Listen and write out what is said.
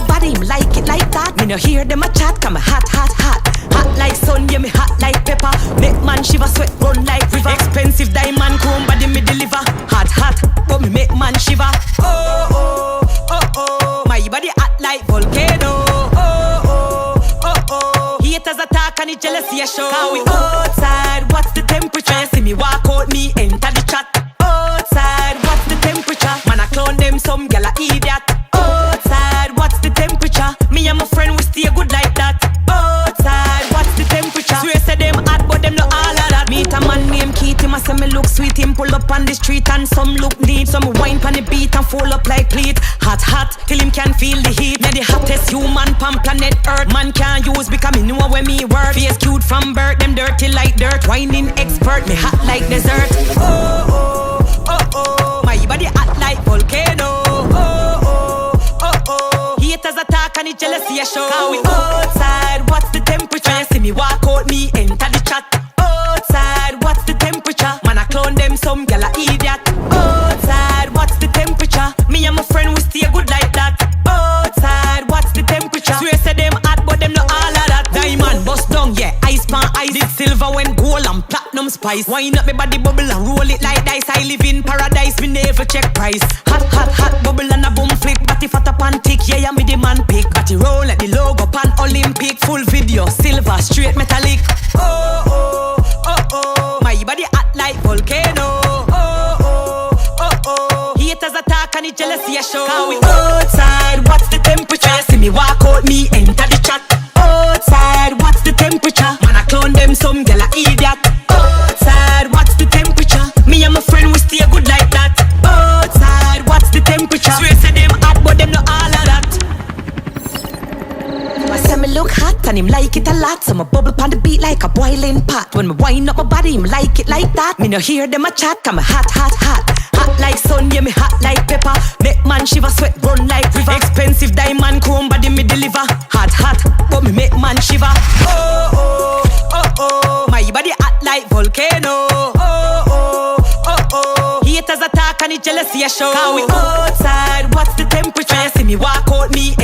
my body, him like it like that. Me no hear them a chat, come hot, hot, hot. Hot like sun, yeah me hot like pepper. Make man shiver, sweat run like river. Expensive diamond chrome body me deliver. Hot, hot, but me make man shiver. Oh, oh, oh, oh. My body hot like volcano. Oh, oh, oh, oh. Haters attack and it jealousy a show. Cause we outside, what's the temperature? You see me walk out, me enter the chat. Outside, what's the temperature? Man I clone them, some gal a idiot. Outside, what's the temperature? Me and my friend we stay good like that. Outside, what's the temperature? Swear say them hot, but them no all of that. Meet a man named Keith, him a say me look sweet. Him pull up on the street and some look neat. Some wine pon the beat and fall up like pleat. Hot, hot, till him can feel the heat. Me the hottest human pon planet Earth. Man can't use because me know where me work. Face cute from birth, them dirty like dirt. Whining expert, me hot like desert. Oh, oh, oh, oh. My body hot like volcano. Haters attack and it jealousy a show. Cause we outside, what's the temperature? You see me walk out, me enter the chat. Outside, what's the temperature? Man I clone them, some gal a idiot. Outside, what's the temperature? Me and my friend we stay good like that. Outside, what's the temperature? Swear say them hot, but them no all of that. Diamond bust down, yeah, ice pan ice. Did silver when gold and platinum spice. Wine up me body bubble and roll it like dice. I live in paradise, me never check price. Hot, hot, hot, bubble and a boom flick. Body fat up and thick, yeah, me the man pick. Body roll like the logo pan Olympic. Full video, silver, straight metallic. Oh, oh, oh, oh. My body hot like volcano. Oh, oh, oh, oh. Haters attack and it jealousy a show. Cause we outside, what's the temperature? You see me walk out, me enter the chat. Outside, what's the temperature? Man I clone them, some gal a idiot. Outside, what's the temperature? Me and my friend we stay good like that. Outside, what's the temperature? Swear say them hot, but them no all of that. I say me look hot and him like it a lot. So me bubble pon the beat like a boiling pot. When me wind up my body, him like it like that. Me no hear them a chat, come hot, hot, hot. Hot like sun, yeah me hot like pepper. Make man shiver, sweat run like river. Expensive diamond chrome body me deliver. Hot, hot, but me make man shiver. Oh, oh, oh, oh. My body hot like volcano. Oh, oh, oh, oh. Haters attack and it jealousy a show. Cause we outside, what's the temperature? You see me walk out, me